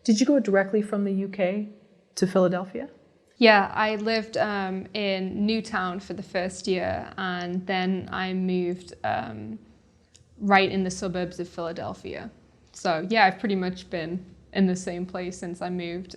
Did you go directly from the UK to Philadelphia? Yeah, I lived in Newtown for the first year, and then I moved right in the suburbs of Philadelphia. So yeah, I've pretty much been in the same place since I moved.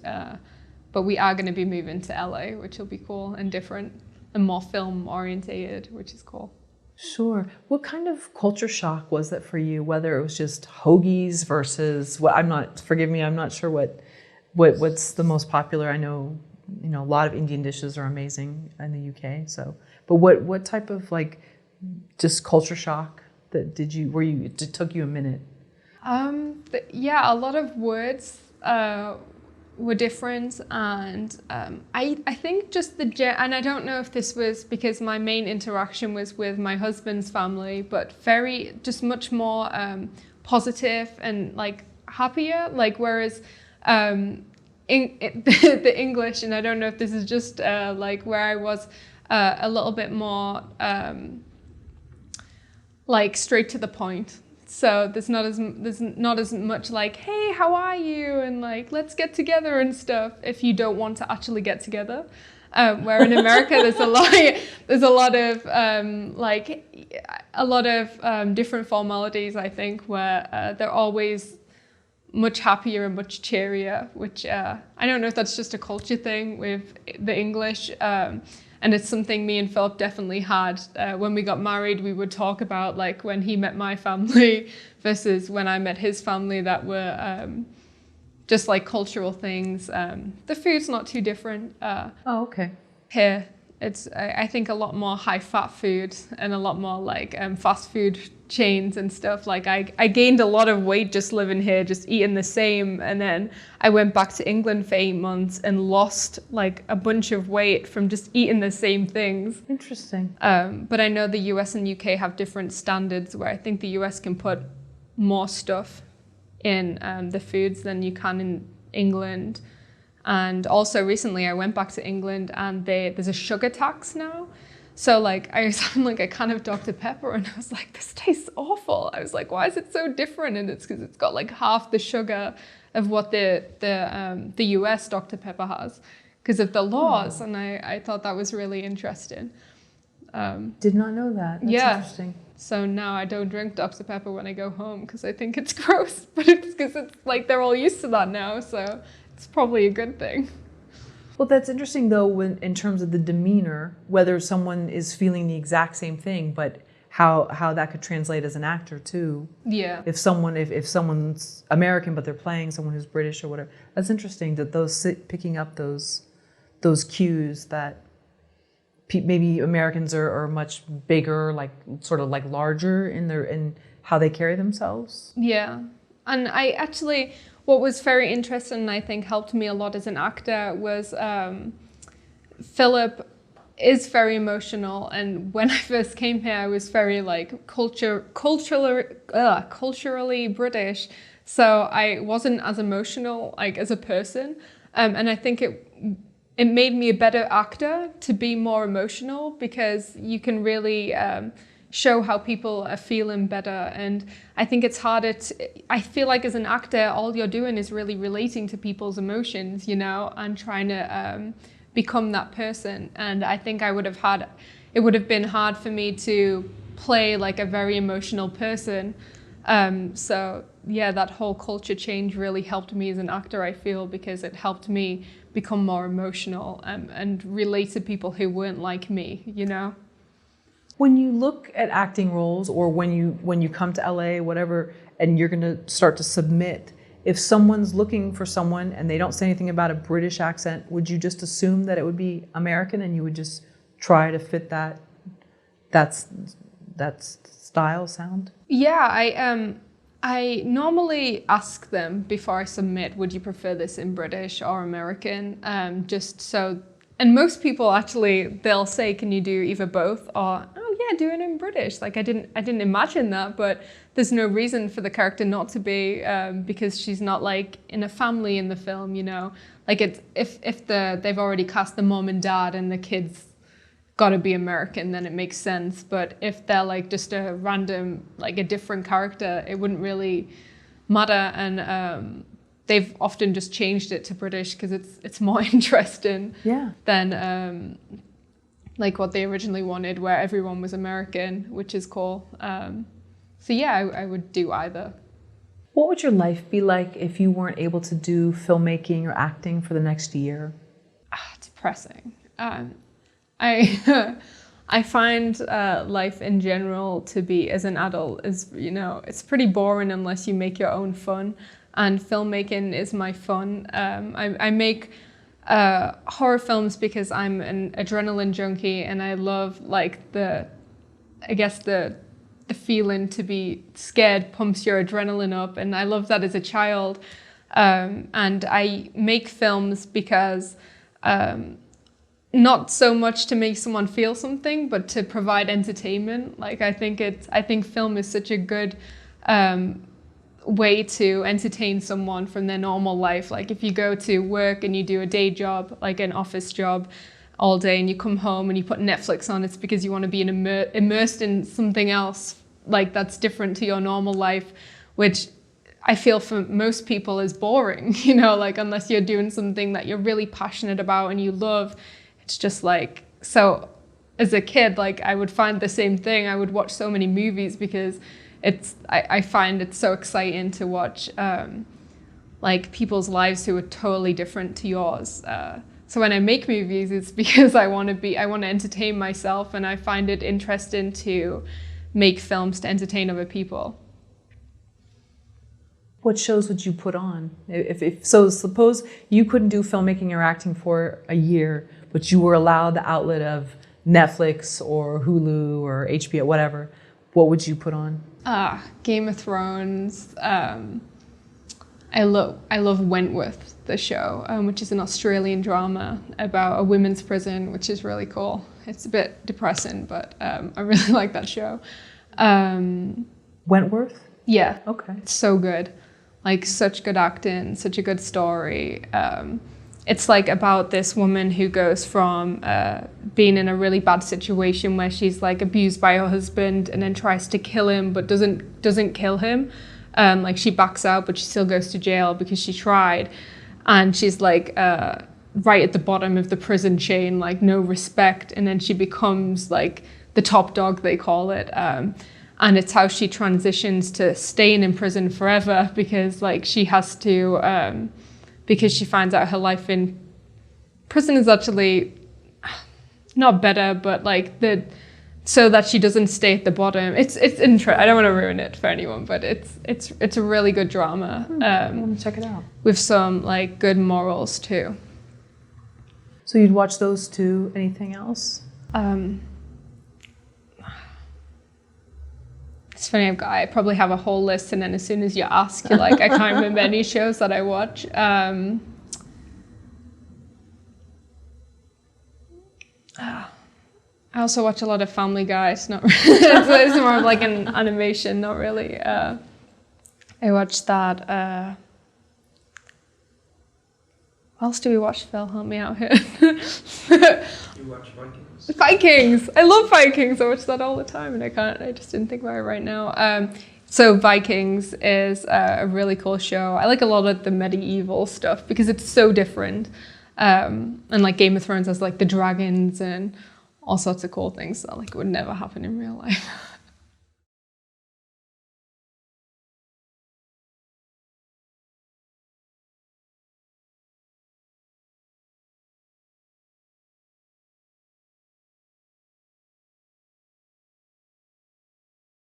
But we are going to be moving to LA, which will be cool and different and more film orientated, which is cool. Sure. What kind of culture shock was that for you? Whether it was just hoagies versus what forgive me, I'm not sure what's the most popular. I know, a lot of Indian dishes are amazing in the UK. So, but what type of just culture shock that it took you a minute? Yeah, a lot of words were different, and I think just and I don't know if this was because my main interaction was with my husband's family, but just much more positive and happier, whereas the English, and I don't know if this is just where I was a little bit more straight to the point. So there's not as much hey, how are you, and let's get together and stuff if you don't want to actually get together. Where in America there's a lot of different formalities, I think, where they're always much happier and much cheerier, which I don't know if that's just a culture thing with the English. And it's something me and Philip definitely had. When we got married, we would talk about when he met my family versus when I met his family, that were just cultural things. The food's not too different. Okay. Here, it's I think a lot more high fat food and a lot more fast food chains and stuff. I gained a lot of weight just living here, just eating the same, and then I went back to England for 8 months and lost a bunch of weight from just eating the same things. Interesting. But I know the US and UK have different standards, where I think the US can put more stuff in the foods than you can in England. And also recently I went back to England, and there's a sugar tax now. So I was having a can of Dr. Pepper, and I was like, this tastes awful. I was like, why is it so different? And it's because it's got half the sugar of what the US Dr. Pepper has because of the laws. And I thought that was really interesting. Did not know that. That's interesting. So now I don't drink Dr. Pepper when I go home because I think it's gross, but it's because it's they're all used to that now. So it's probably a good thing. Well, that's interesting though, in terms of the demeanor, whether someone is feeling the exact same thing, but how that could translate as an actor too. Yeah. If someone's American but they're playing someone who's British or whatever, that's interesting that picking up those cues that maybe Americans are much bigger, sort of larger in how they carry themselves. Yeah, and I actually. What was very interesting and I think helped me a lot as an actor was Philip is very emotional, and when I first came here I was very culturally British, so I wasn't as emotional as a person, and I think it made me a better actor to be more emotional because you can really show how people are feeling better. And I think it's harder I feel as an actor, all you're doing is really relating to people's emotions, and trying to become that person. And I think it would have been hard for me to play a very emotional person. So yeah, that whole culture change really helped me as an actor, I feel, because it helped me become more emotional and relate to people who weren't like me, When you look at acting roles, or when you come to LA, whatever, and you're going to start to submit, if someone's looking for someone and they don't say anything about a British accent, would you just assume that it would be American and you would just try to fit that style, sound? Yeah, I normally ask them before I submit, would you prefer this in British or American? Just so. And most people actually, they'll say, can you do either both, or, oh yeah, do it in British. I didn't imagine that, but there's no reason for the character not to be, because she's not in a family in the film, if they've already cast the mom and dad and the kids got to be American, then it makes sense. But if they're just a random, a different character, it wouldn't really matter. And they've often just changed it to British because it's more interesting than like what they originally wanted, where everyone was American, which is cool. So yeah, I would do either. What would your life be like if you weren't able to do filmmaking or acting for the next year? Depressing. I I find life in general to be, as an adult, is, you know, it's pretty boring unless you make your own fun. And filmmaking is my fun. I make horror films because I'm an adrenaline junkie, and I love like the feeling to be scared pumps your adrenaline up, and I love that as a child. And I make films because not so much to make someone feel something, but to provide entertainment. Like I think film is such a good way to entertain someone from their normal life. Like if you go to work and you do a day job, like an office job all day, and you come home and you put Netflix on, it's because you want to be immersed in something else like that's different to your normal life, which I feel for most people is boring, you know, like unless you're doing something that you're really passionate about and you love. It's just like, so as a kid, like I would find the same thing. I would watch so many movies because I find it so exciting to watch like people's lives who are totally different to yours. So when I make movies, it's because I want to entertain myself, and I find it interesting to make films to entertain other people. What shows would you put on? So suppose you couldn't do filmmaking or acting for a year, but you were allowed the outlet of Netflix or Hulu or HBO, whatever. What would you put on? Game of Thrones. I love Wentworth, the show, which is an Australian drama about a women's prison, which is really cool. It's a bit depressing, but I really like that show. Wentworth? Yeah. Okay. It's so good. Like such good acting, such a good story. It's like about this woman who goes from being in a really bad situation where she's like abused by her husband and then tries to kill him but doesn't kill him. Like she backs out, but she still goes to jail because she tried. And she's like right at the bottom of the prison chain, like no respect. And then she becomes like the top dog, they call it. And it's how she transitions to staying in prison forever because like she has to, because she finds out her life in prison is actually not better, but like so that she doesn't stay at the bottom. It's interesting. I don't want to ruin it for anyone, but it's a really good drama. I want to check it out. With some like good morals too. So you'd watch those two. Anything else? It's funny, I probably have a whole list, and then as soon as you ask, you're like, I can't remember any shows that I watch. I also watch a lot of Family Guy. It's not really, it's more of like an animation, not really. I watched that. What else do we watch, Phil? Help me out here. You watch Vikings? Vikings! I love Vikings. I watch that all the time, and I just didn't think about it right now. So Vikings is a really cool show. I like a lot of the medieval stuff because it's so different. And like Game of Thrones has like the dragons and all sorts of cool things that like would never happen in real life.